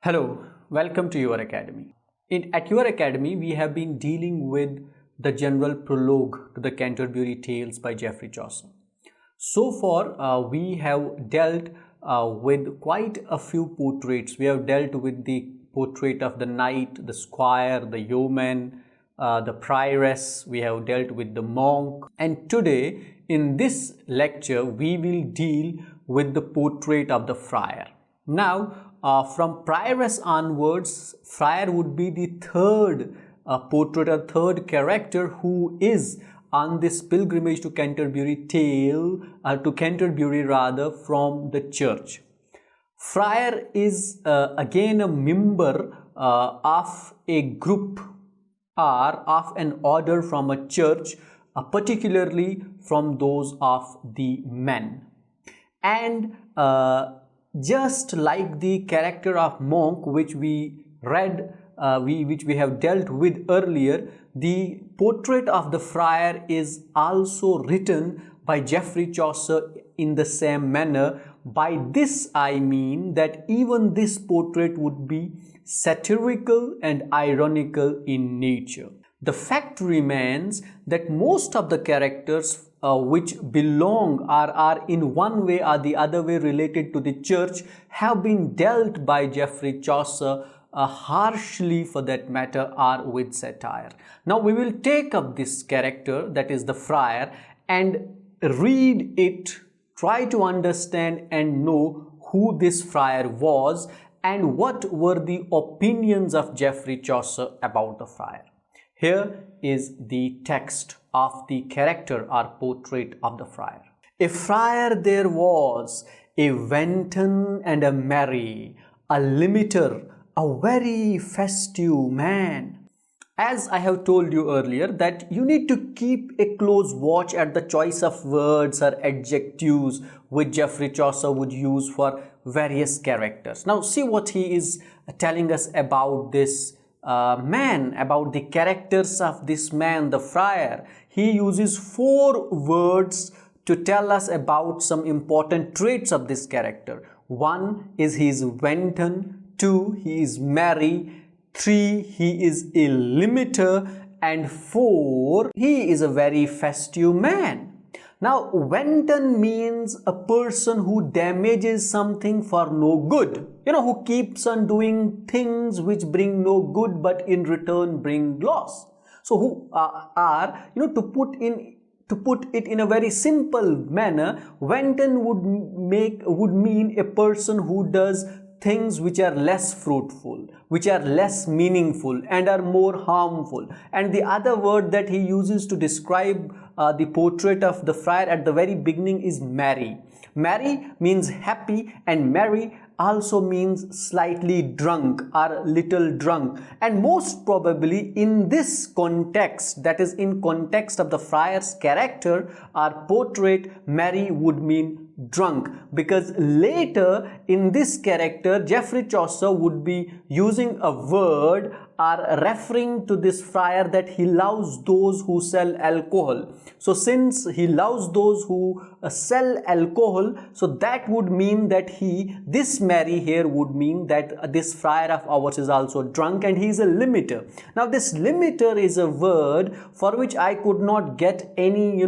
Hello, welcome to Your Academy. At Your Academy, we have been dealing with the general prologue to the Canterbury Tales by Geoffrey Chaucer. So far, we have dealt with quite a few portraits. We have dealt with the portrait of the knight, the squire, the yeoman, the prioress. We have dealt with the monk. And today, in this lecture, we will deal with the portrait of the friar. Now, from prioress onwards, friar would be the third portrait or third character who is on this pilgrimage to Canterbury from the church. Friar is again a member of a group or of an order from a church, particularly from those of the men. And just like the character of monk, which we read, which we have dealt with earlier, the portrait of the friar is also written by Geoffrey Chaucer in the same manner. By this I mean that even this portrait would be satirical and ironical in nature. The fact remains that most of the characters which belong or are in one way or the other way related to the church have been dealt by Geoffrey Chaucer harshly, for that matter, or with satire. Now we will take up this character, that is the friar, and read it, try to understand and know who this friar was and what were the opinions of Geoffrey Chaucer about the friar. Here is the text of the character or portrait of the friar. A friar there was, a wanton and a merry, a limiter, a very festive man. As I have told you earlier, that you need to keep a close watch at the choice of words or adjectives which Geoffrey Chaucer would use for various characters. Now see what he is telling us about this man, about the characters of this man, the friar. He uses 4 words to tell us about some important traits of this character. 1 is he is wanton, 2 he is merry, 3 he is a limiter, and 4 he is a very festive man. Now, wanton means a person who damages something for no good. Who keeps on doing things which bring no good but in return bring loss. So, who are, to put it in a very simple manner, wanton would mean a person who does things which are less fruitful, which are less meaningful and are more harmful. And the other word that he uses to describe the portrait of the friar at the very beginning is merry. Merry means happy, and merry also means slightly drunk or little drunk. And most probably in this context, that is in context of the friar's character or portrait, merry would mean drunk, because later in this character Geoffrey Chaucer would be using a word or referring to this friar that he loves those who sell alcohol. So since he loves those who sell alcohol, so that would mean that this merry here would mean that this friar of ours is also drunk, and he is a limiter. Now this limiter is a word for which I could not get any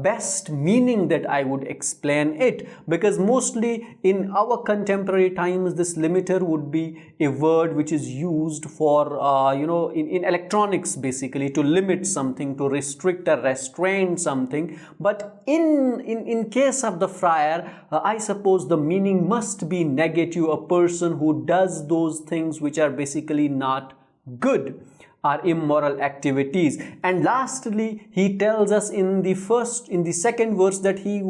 best meaning that I would explain it, because mostly in our contemporary times this limiter would be a word which is used for in electronics, basically to limit something, to restrict or restrain something. But in case of the friar, I suppose the meaning must be negative, a person who does those things which are basically not good, are immoral activities. And lastly, he tells us in the second verse that he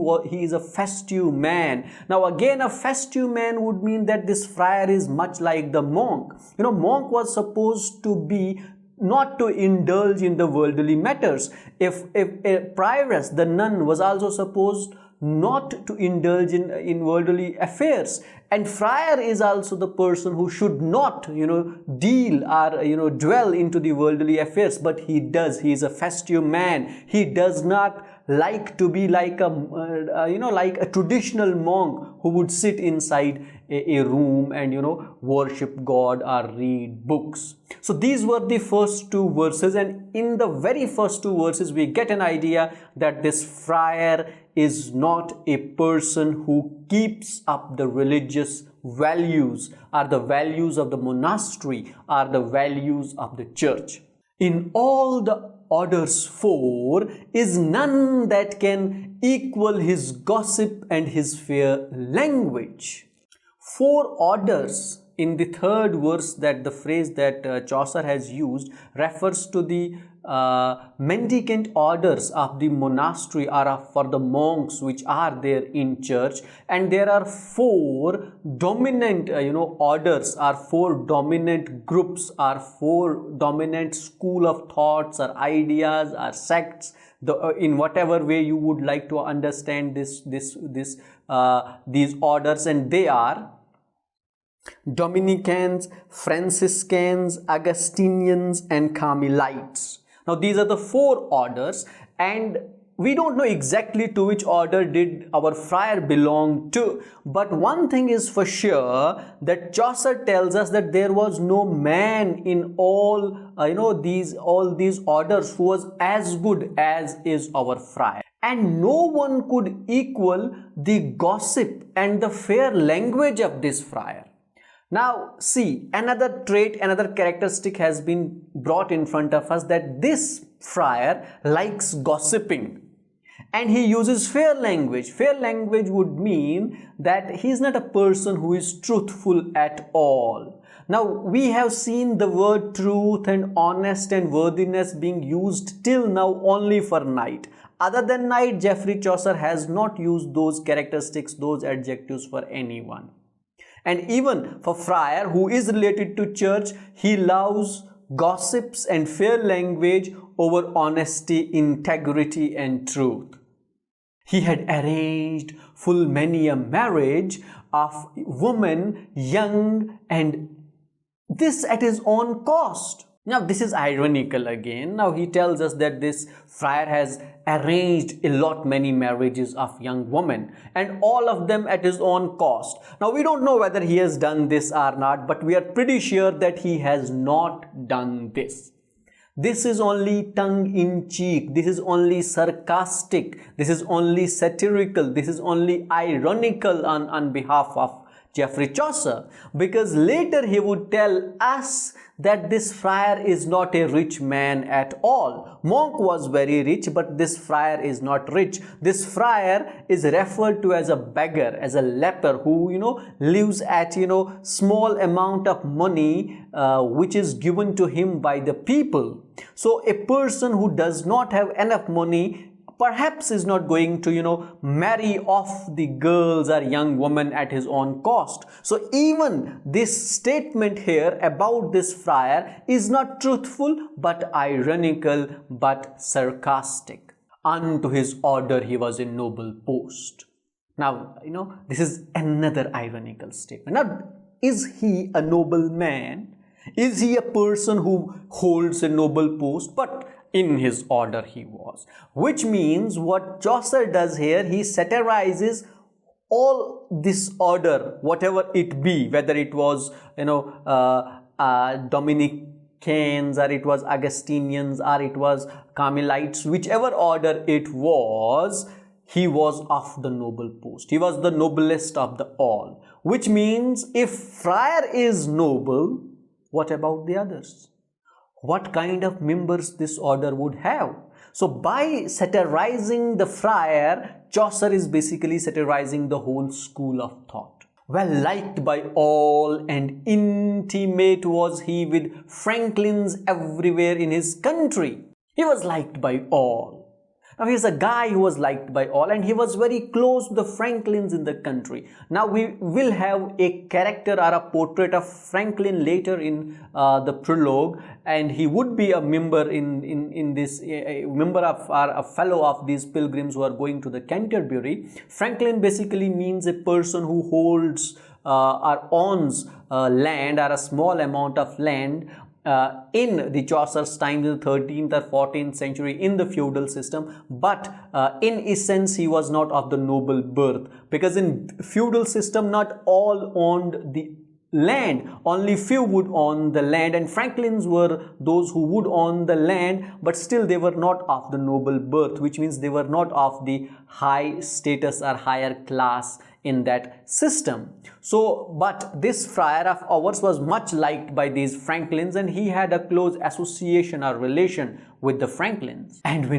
is a festive man. Now again, a festive man would mean that this friar is much like the monk. Monk was supposed to be not to indulge in the worldly matters. If a prioress, the nun, was also supposed not to indulge in worldly affairs. And friar is also the person who should not, deal or, dwell into the worldly affairs, but he does. He is a festive man. He does not like to be like a like a traditional monk who would sit inside a room and worship God or read books. So these were the first two verses, and in the very first two verses we get an idea that this friar is not a person who keeps up the religious values or the values of the monastery or the values of the church. In all the orders four is none that can equal his gossip and his fair language. Four orders in the third verse, that the phrase that Chaucer has used refers to the mendicant orders of the monastery or for the monks which are there in church, and there are four dominant orders or four dominant groups or four dominant school of thoughts or ideas or sects, in whatever way you would like to understand these orders, and they are Dominicans, Franciscans, Augustinians, and Carmelites. Now these are the four orders, and we don't know exactly to which order did our friar belong to, but one thing is for sure, that Chaucer tells us that there was no man in all these orders who was as good as is our friar, and no one could equal the gossip and the fair language of this friar. Now see, another trait, another characteristic has been brought in front of us, that this friar likes gossiping and he uses fair language. Fair language would mean that he is not a person who is truthful at all. Now we have seen the word truth and honest and worthiness being used till now only for Knight. Other than Knight, Geoffrey Chaucer has not used those characteristics, those adjectives for anyone. And even for friar who is related to church, he loves gossips and fair language over honesty, integrity, and truth. He had arranged full many a marriage of women young, and this at his own cost. Now this is ironical again. Now he tells us that this friar has arranged many marriages of young women, and all of them at his own cost. Now we don't know whether he has done this or not, but we are pretty sure that he has not done this. This is only tongue-in-cheek, this is only sarcastic, this is only satirical, this is only ironical on behalf of Geoffrey Chaucer, because later he would tell us that this friar is not a rich man at all. Monk was very rich, but this friar is not rich. This friar is referred to as a beggar, as a leper who lives at small amount of money which is given to him by the people. So a person who does not have enough money perhaps is not going to marry off the girls or young women at his own cost. So even this statement here about this friar is not truthful but ironical but sarcastic. Unto his order he was in noble post. Now this is another ironical statement. Now is he a noble man? Is he a person who holds a noble post? But in his order he was, which means what Chaucer does here, he satirizes all this order, whatever it be, whether it was Dominicans or it was Augustinians or it was Carmelites, whichever order it was, he was of the noble post. He was the noblest of the all, which means if friar is noble, what about the others? What kind of members this order would have? So by satirizing the friar, Chaucer is basically satirizing the whole school of thought. Well liked by all, and intimate was he with franklins everywhere in his country. He was liked by all. Now he is a guy who was liked by all, and he was very close to the franklins in the country. Now we will have a character or a portrait of Franklin later in the prologue, and he would be a member in this, a member of or a fellow of these pilgrims who are going to the Canterbury. Franklin basically means a person who holds or owns land or a small amount of land in the Chaucer's time, in the 13th or 14th century, in the feudal system, but in essence he was not of the noble birth, because in feudal system not all owned the land, only few would own the land, and franklins were those who would own the land, but still they were not of the noble birth, which means they were not of the high status or higher class in that system. So, but this friar of ours was much liked by these franklins, and he had a close association or relation with the franklins and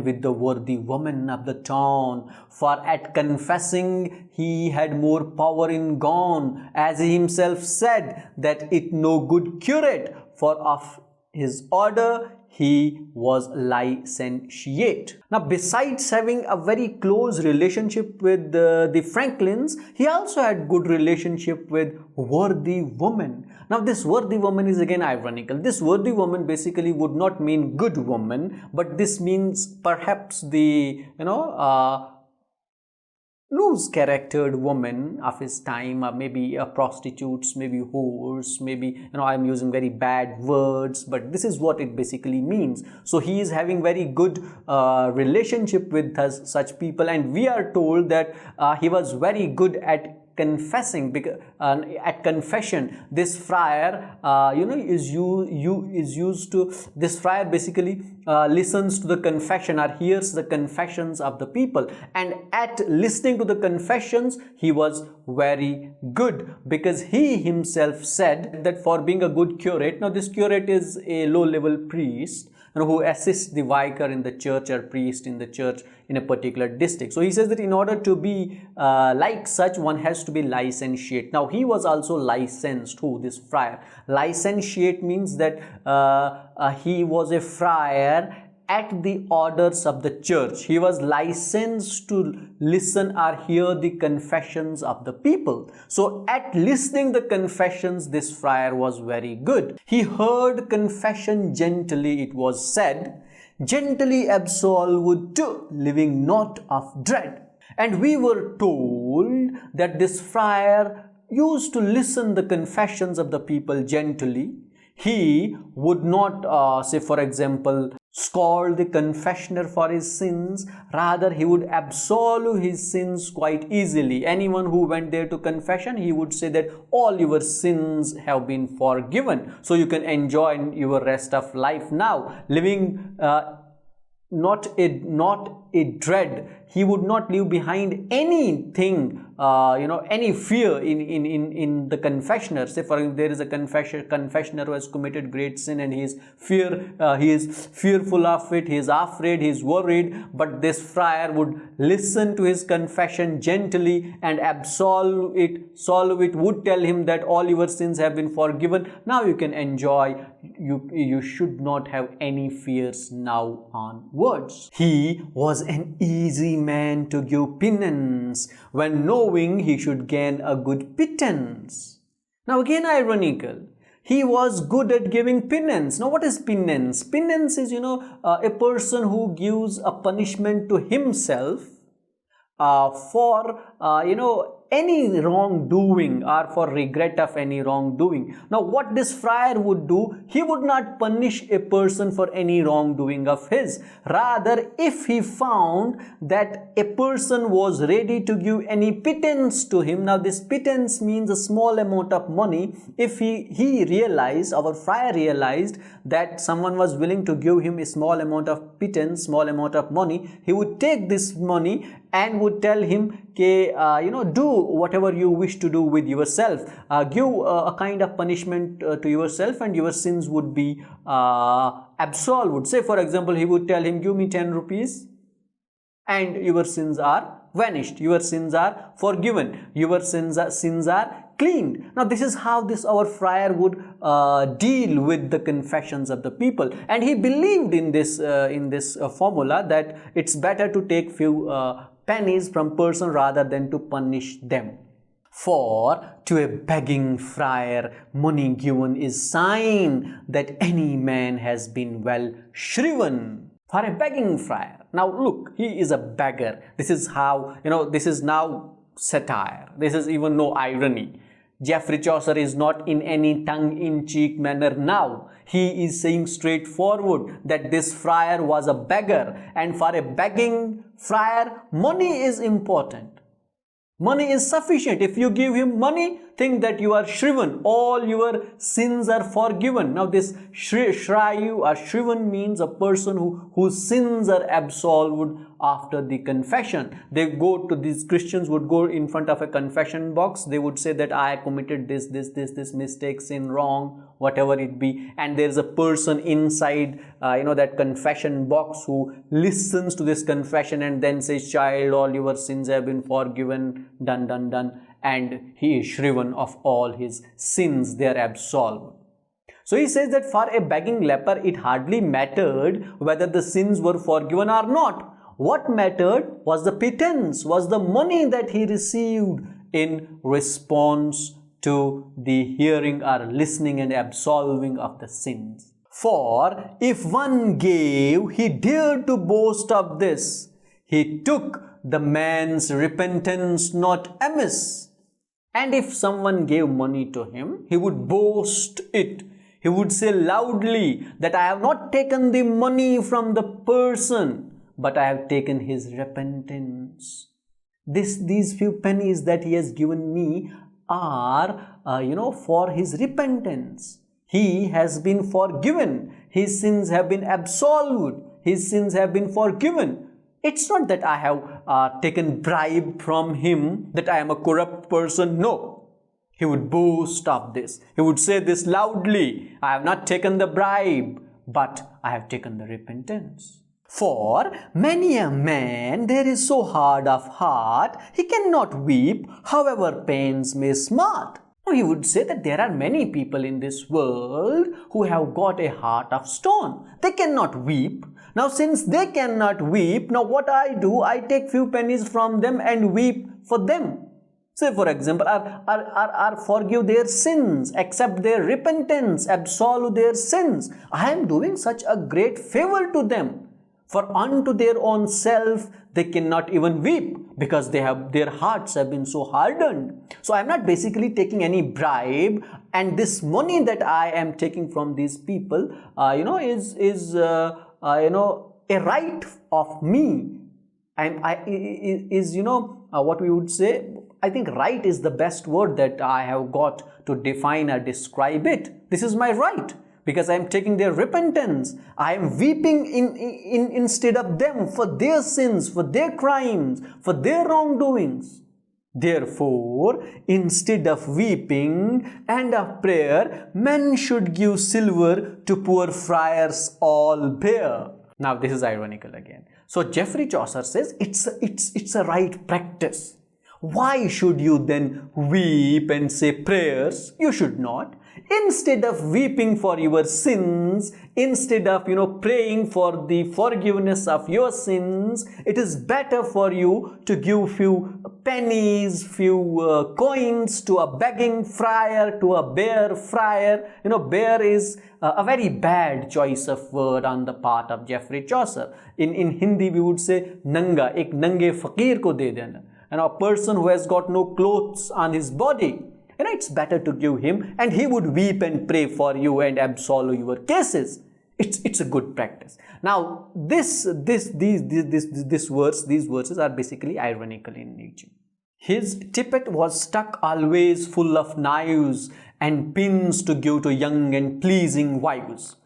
with the worthy woman of the town, for at confessing he had more power in gone, as he himself said, that it no good curate, for of his order he was licentiate. Now, besides having a very close relationship with the franklins, he also had good relationship with worthy woman. Now, this worthy woman is again ironical. This worthy woman basically would not mean good woman, but this means perhaps the loose charactered woman of his time, maybe prostitutes, maybe whores, maybe I'm using very bad words, but this is what it basically means. So he is having very good relationship with such people, and we are told that he was very good at confessing, because at confession this friar is used to, this friar basically listens to the confession or hears the confessions of the people, and at listening to the confessions he was very good, because he himself said that for being a good curate, now this curate is a low level priest who assists the vicar in the church or priest in the church in a particular district. So he says that in order to be like such, one has to be licentiate. Now he was also licensed. Who? This friar. Licentiate means that he was a friar at the orders of the church. He was licensed to listen or hear the confessions of the people. So at listening the confessions, this friar was very good. He heard confession gently, it was said, gently absolved to, living not of dread. And we were told that this friar used to listen the confessions of the people gently. He would not say, for example, scold the confessioner for his sins. Rather, he would absolve his sins quite easily. Anyone who went there to confession, he would say that all your sins have been forgiven, so you can enjoy your rest of life now, living not a dread. He would not leave behind anything, any fear in the confessioner. Say for example, there is a confessioner who has committed great sin, and he is fearful of it, he is afraid, he is worried, but this friar would listen to his confession gently and solve it, would tell him that all your sins have been forgiven, now you can enjoy, you should not have any fears now onwards. He was an easy man to give penance, when knowing he should gain a good pittance. Now again ironical. He was good at giving penance. Now what is penance? Penance is, a person who gives a punishment to himself for, any wrongdoing or for regret of any wrongdoing. Now what this friar would do, he would not punish a person for any wrongdoing of his. Rather, if he found that a person was ready to give any pittance to him, now this pittance means a small amount of money. If he realized, our friar realized that someone was willing to give him a small amount of pittance, small amount of money, he would take this money and would tell him, do whatever you wish to do with yourself, give a kind of punishment to yourself, and your sins would be absolved. Say for example, he would tell him, give me 10 rupees and your sins are vanished, your sins are forgiven, your sins are cleaned. Now this is how our friar would deal with the confessions of the people, and he believed in this formula, that it's better to take few pennies from person rather than to punish them. For to a begging friar money given is sign that any man has been well shriven. For a begging friar. Now look, he is a beggar. This is how, this is now satire. This is even no irony. Geoffrey Chaucer is not in any tongue-in-cheek manner now. He is saying straightforward that this friar was a beggar, and for a begging friar, money is important. Money is sufficient. If you give him money, think that you are shriven. All your sins are forgiven. Now this shrive or shriven means a person whose sins are absolved after the confession. They go to, these Christians would go in front of a confession box. They would say that I committed this mistake, sin, wrong, whatever it be. And there is a person inside, that confession box who listens to this confession and then says, child, all your sins have been forgiven, done. And he is shriven of all his sins, they are absolved. So he says that for a begging leper, it hardly mattered whether the sins were forgiven or not. What mattered was the pittance, was the money that he received in response to the hearing or listening and absolving of the sins. For if one gave, he dared to boast of this. He took the man's repentance not amiss. And if someone gave money to him, he would boast it. He would say loudly that I have not taken the money from the person, but I have taken his repentance. These few pennies that he has given me are, for his repentance. He has been forgiven. His sins have been absolved. His sins have been forgiven. It's not that I have taken bribe from him, that I am a corrupt person. No. He would boast of this. He would say this loudly. I have not taken the bribe, but I have taken the repentance. For many a man there is so hard of heart, he cannot weep, however pains may smart. He would say that there are many people in this world who have got a heart of stone. They cannot weep. Now since they cannot weep, now what I do, I take few pennies from them and weep for them. Say for example, forgive their sins, accept their repentance, absolve their sins. I am doing such a great favor to them. For unto their own self they cannot even weep, because their hearts have been so hardened. So I am not basically taking any bribe, and this money that I am taking from these people, is a right of me. What we would say, I think right is the best word that I have got to define or describe it. This is my right, because I am taking their repentance. I am weeping instead of them for their sins, for their crimes, for their wrongdoings. Therefore, instead of weeping and of prayer, men should give silver to poor friars all bare. Now this is ironical again. So Geoffrey Chaucer says it's a right practice. Why should you then weep and say prayers? You should not. Instead of weeping for your sins, instead of praying for the forgiveness of your sins, it is better for you to give few pennies, few coins to a begging friar, to a bare friar. Bare is a very bad choice of word on the part of Geoffrey Chaucer. In Hindi we would say nanga, ek nange fakir ko de dena. A person who has got no clothes on his body. It's better to give him, and he would weep and pray for you and absolve your cases. It's a good practice. Now, these verses are basically ironical in nature. His tippet was stuck always full of knives and pins to give to young and pleasing wives.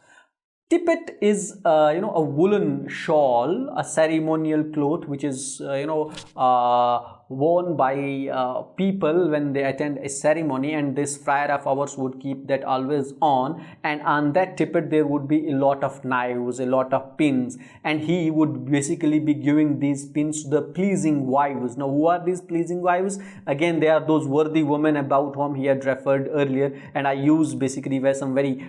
Tippet is, a woolen shawl, a ceremonial cloth which is, worn by people when they attend a ceremony, and this friar of ours would keep that always on, and on that tippet there would be a lot of knives, a lot of pins, and he would basically be giving these pins to the pleasing wives. Now who are these pleasing wives? Again, they are those worthy women about whom he had referred earlier, and I used basically some very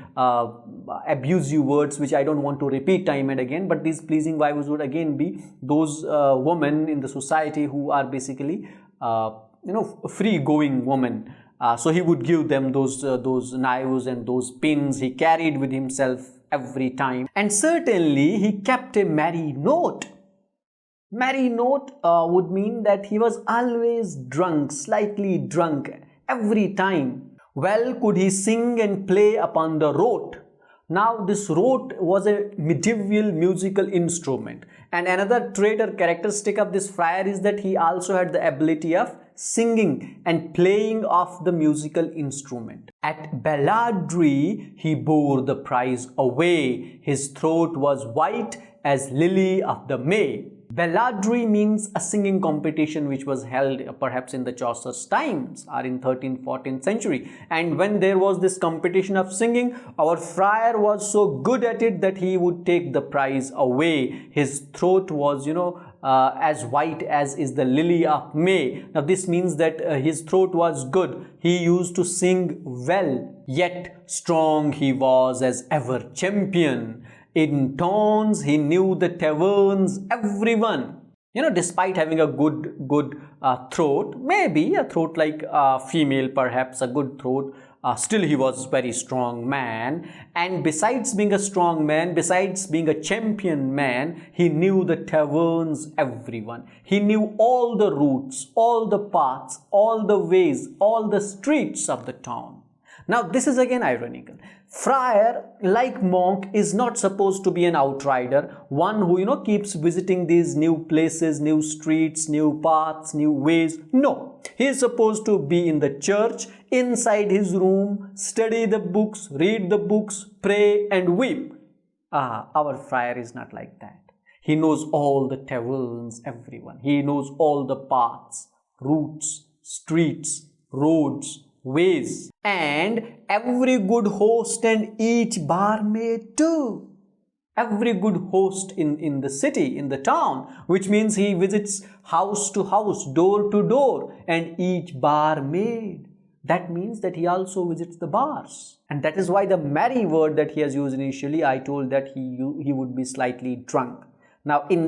abusive words which I don't want to repeat time and again, but these pleasing wives would again be those women in the society who are basically free-going women. So he would give them those knives and those pins he carried with himself every time. And certainly he kept a merry note. Merry note would mean that he was always drunk, slightly drunk, every time. Well could he sing and play upon the rote. Now this rote was a medieval musical instrument, and another trait or characteristic of this friar is that he also had the ability of singing and playing of the musical instrument. At Balladry he bore the prize away, his throat was white as lily of the May. Balladry means a singing competition which was held perhaps in the Chaucer's times or in 13th, 14th century. And when there was this competition of singing, our friar was so good at it that he would take the prize away. His throat was, as white as is the lily of May. Now this means that his throat was good. He used to sing well, yet strong he was as ever champion. In tones he knew the taverns everyone. Despite having a good throat, maybe a throat like a female, perhaps a good throat, still he was a very strong man. And besides being a strong man, besides being a champion man, he knew the taverns everyone. He knew all the routes, all the paths, all the ways, all the streets of the town. Now this is again ironical. Friar, like monk, is not supposed to be an outrider, one who keeps visiting these new places, new streets, new paths, new ways. No, he is supposed to be in the church, inside his room, study the books, read the books, pray and weep. Our friar is not like that. He knows all the taverns, everyone. He knows all the paths, routes, streets, roads, ways, and every good host and each barmaid too. Every good host in the city, in the town, which means he visits house to house, door to door, and each barmaid. That means that he also visits the bars. And that is why the merry word that he has used initially, I told that he would be slightly drunk. Now in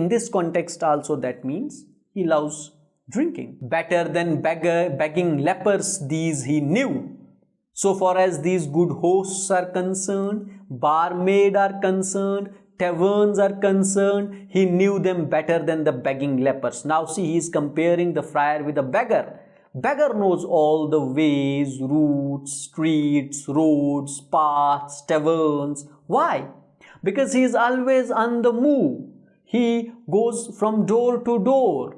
this context also, that means he loves drinking. Better than begging lepers, these he knew. So far as these good hosts are concerned, barmaid are concerned, taverns are concerned, he knew them better than the begging lepers. Now see, he is comparing the friar with a beggar. Beggar knows all the ways, routes, streets, roads, paths, taverns. Why? Because he is always on the move. He goes from door to door.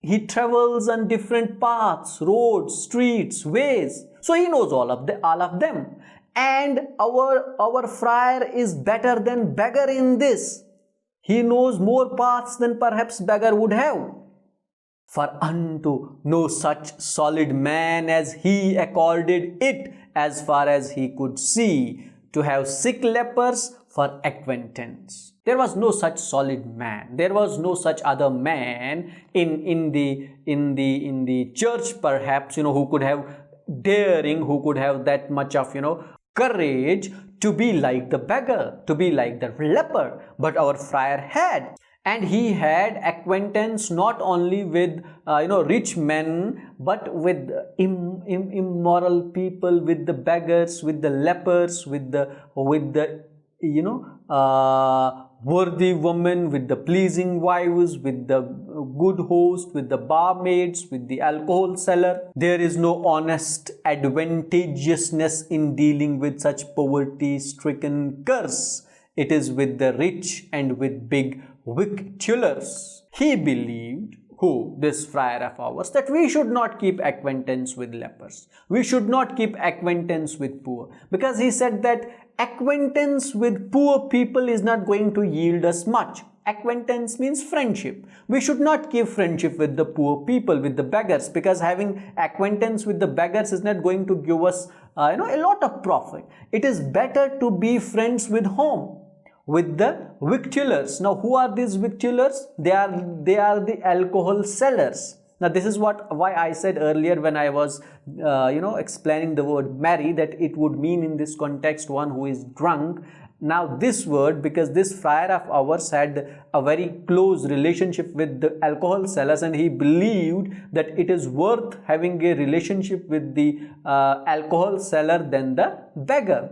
He travels on different paths, roads, streets, ways. So he knows all of them. And our friar is better than beggar in this. He knows more paths than perhaps beggar would have. For unto no such solid man as he accorded it, as far as he could see, to have sick lepers for acquaintance. There was no such solid man. There was no such other man in the church, perhaps, who could have daring, who could have that much of, courage to be like the beggar, to be like the leper. But our friar had. And he had acquaintance not only with rich men, but with immoral people, with the beggars, with the lepers, with the worthy women, with the pleasing wives, with the good host, with the barmaids, with the alcohol seller. There is no honest advantageousness in dealing with such poverty-stricken curs. It is with the rich and with big victualers. He believed, this friar of ours, that we should not keep acquaintance with lepers. We should not keep acquaintance with poor. Because he said that acquaintance with poor people is not going to yield us much. Acquaintance means friendship. We should not keep friendship with the poor people, with the beggars, because having acquaintance with the beggars is not going to give us a lot of profit. It is better to be friends with whom? With the victualers. Now who are these victualers? They are the alcohol sellers. Now this is why I said earlier when I was explaining the word merry, that it would mean in this context one who is drunk. Now this word, because this friar of ours had a very close relationship with the alcohol sellers, and he believed that it is worth having a relationship with the alcohol seller than the beggar.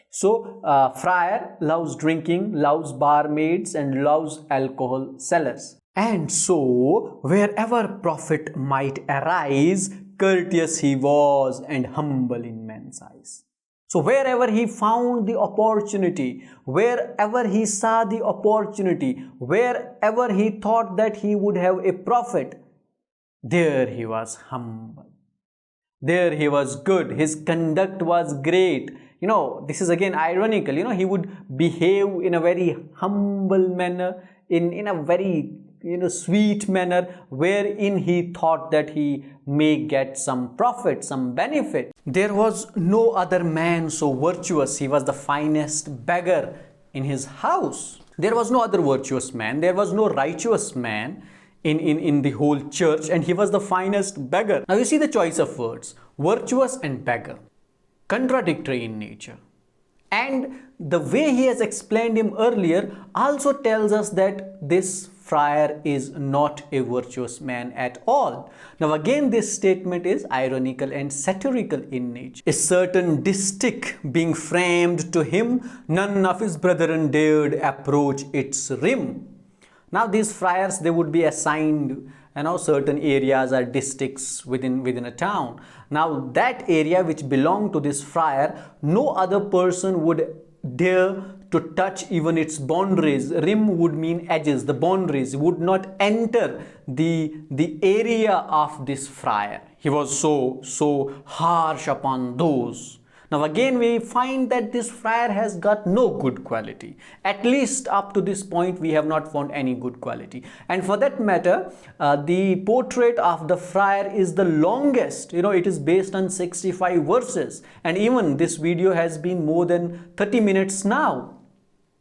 So friar loves drinking, loves barmaids, and loves alcohol sellers. And so wherever profit might arise, courteous he was and humble in men's eyes. So wherever he found the opportunity, wherever he saw the opportunity, wherever he thought that he would have a profit, there he was humble. There he was good. His conduct was great. This is again ironical. He would behave in a very humble manner, in a very sweet manner, wherein he thought that he may get some profit, some benefit. There was no other man so virtuous. He was the finest beggar in his house. There was no other virtuous man. There was no righteous man in the whole church, and he was the finest beggar. Now you see the choice of words, virtuous and beggar, contradictory in nature. And the way he has explained him earlier also tells us that this friar is not a virtuous man at all. Now again, this statement is ironical and satirical in nature. A certain distich being framed to him, none of his brethren dared approach its rim. Now these friars, they would be assigned, certain areas or districts within a town. Now that area which belonged to this friar, no other person would dare to touch even its boundaries. Rim would mean edges, the boundaries would not enter the area of this friar. He was so harsh upon those. Now again, we find that this friar has got no good quality. At least up to this point, we have not found any good quality. And for that matter, the portrait of the friar is the longest. It is based on 65 verses. And even this video has been more than 30 minutes now.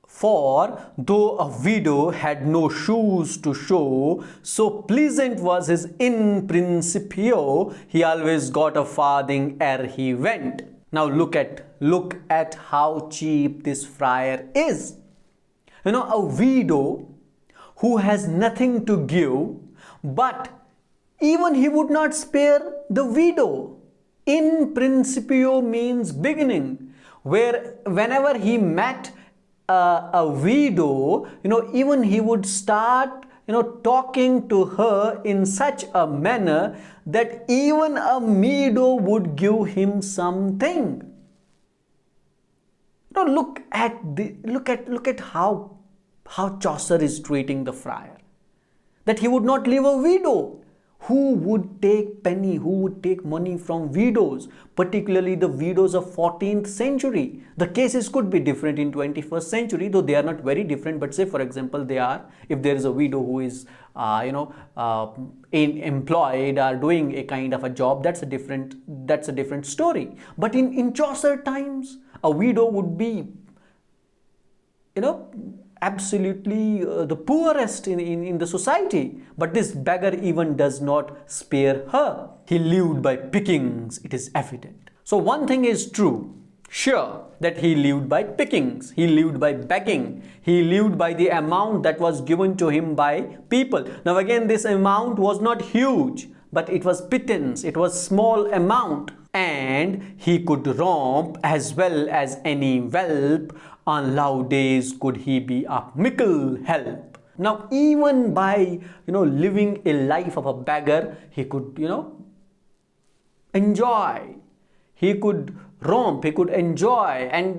For though a widow had no shoes to show, so pleasant was his in principio, he always got a farthing ere he went. Now look at how cheap this friar is. A widow who has nothing to give, but even he would not spare the widow. In principio means beginning, where whenever he met a widow, even he would start talking to her in such a manner that even a widow would give him something. Look at how Chaucer is treating the friar. That he would not leave a widow. Who would take penny, who would take money from widows, particularly the widows of 14th century? The cases could be different in 21st century, though they are not very different. But say, for example, they are, if there is a widow who is, employed or doing a kind of a job, that's a different story. But in Chaucer times, a widow would be, absolutely the poorest in the society. But this beggar even does not spare her. He lived by pickings, it is evident. So one thing is true, sure, that he lived by pickings, he lived by begging, he lived by the amount that was given to him by people. Now again, this amount was not huge, but it was pittance, it was small amount. And he could romp as well as any whelp. On loud days could he be of mickle help. Now even by living a life of a beggar, he could enjoy, he could romp, he could enjoy, and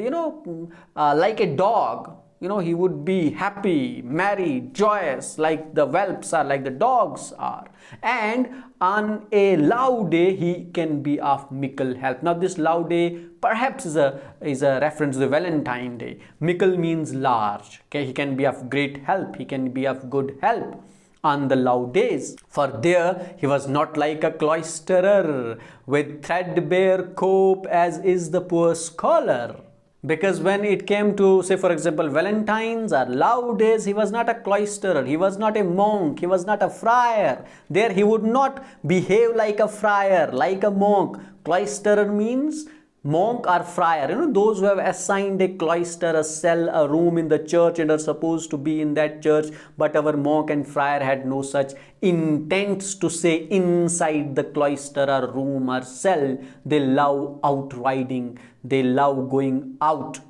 like a dog, he would be happy, merry, joyous, like the whelps are, like the dogs are. And on a loud day, he can be of mickle help. Now this loud day perhaps is a reference to the Valentine Day. Mickle means large. Okay, he can be of great help, he can be of good help on the loud days. For there he was not like a cloisterer with threadbare cope as is the poor scholar. Because when it came to, say for example, Valentines or loud days, he was not a cloisterer, he was not a monk, he was not a friar. There he would not behave like a friar, like a monk. Cloisterer means monk or friar, those who have assigned a cloister, a cell, a room in the church and are supposed to be in that church. But our monk and friar had no such intents to say inside the cloister or room or cell. They love outriding, they love going out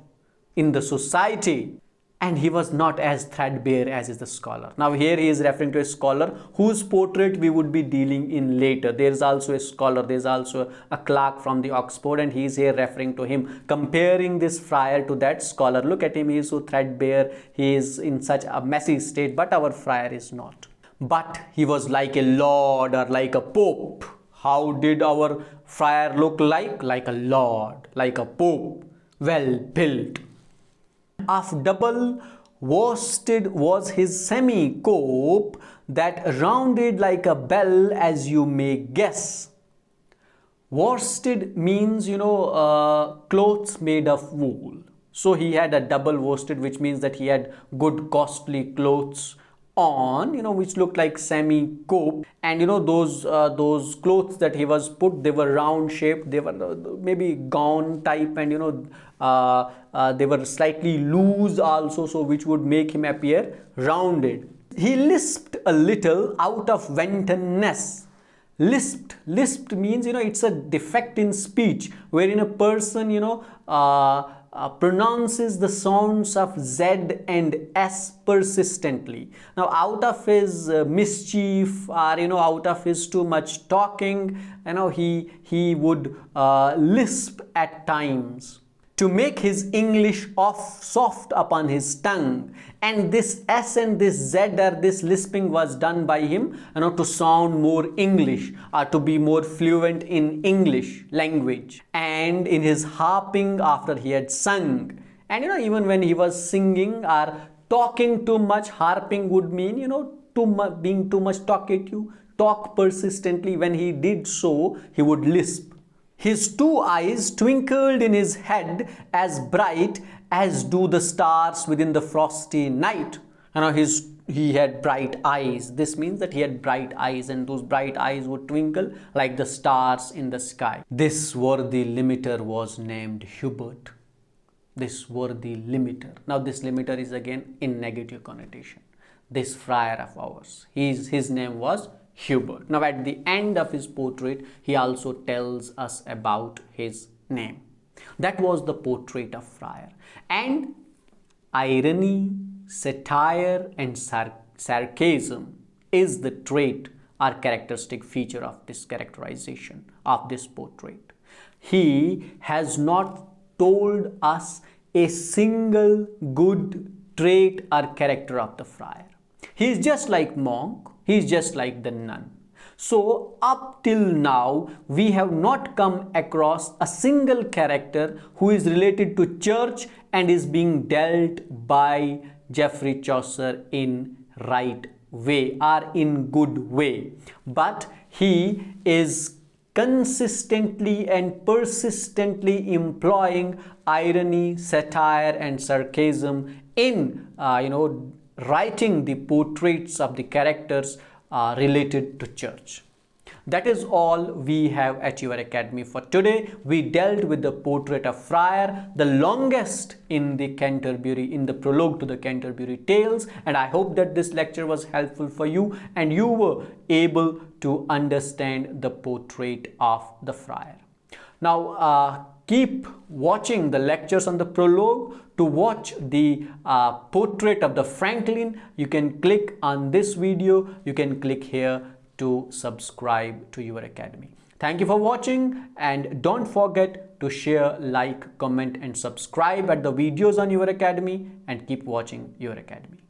in the society. and he was not as threadbare as is the scholar. Now here he is referring to a scholar whose portrait we would be dealing in later. There is also a scholar, there is also a clerk from the Oxford, and he is here referring to him, comparing this friar to that scholar. Look at him, he is so threadbare, he is in such a messy state, but our friar is not. But he was like a lord or like a pope. How did our friar look like? Like a lord, like a pope, well built. Of double worsted was his semi-cope, that rounded like a bell, as you may guess. Worsted means, clothes made of wool. So he had a double worsted, which means that he had good costly clothes on, which looked like semi-cope. And those clothes that he was put, they were round shaped, they were maybe gown type, and they were slightly loose also, so which would make him appear rounded. He lisped a little out of wantonness. Lisped means, it's a defect in speech, wherein a person, pronounces the sounds of Z and S persistently. Now, out of his mischief, or out of his too much talking, he would lisp at times, to make his English soft upon his tongue. And this S and this Z, or this lisping, was done by him, to sound more English, or to be more fluent in English language. And in his harping after he had sung, and even when he was singing or talking too much, harping would mean, being too much talkative, talk persistently. When he did so, he would lisp. His two eyes twinkled in his head as bright as do the stars within the frosty night. He had bright eyes. This means that he had bright eyes, and those bright eyes would twinkle like the stars in the sky. This worthy limiter was named Hubert. This worthy limiter. Now this limiter is again in negative connotation. This friar of ours, his name was Hubert. Now at the end of his portrait, he also tells us about his name. That was the portrait of friar. And irony, satire and sarcasm is the trait or characteristic feature of this characterization of this portrait. He has not told us a single good trait or character of the friar. He is just like monk, he is just like the nun. So up till now, we have not come across a single character who is related to church and is being dealt by Geoffrey Chaucer in right way or in good way. But he is consistently and persistently employing irony, satire and sarcasm in writing the portraits of the characters related to church. That is all we have at your academy for today. We dealt with the portrait of friar, the longest in the Canterbury, in the prologue to the Canterbury Tales, and I hope that this lecture was helpful for you and you were able to understand the portrait of the friar. Now keep watching the lectures on the prologue. To watch the portrait of the Franklin, you can click on this video. You can click here to subscribe to your academy. Thank you for watching, and don't forget to share, like, comment and subscribe at the videos on your academy, and keep watching your academy.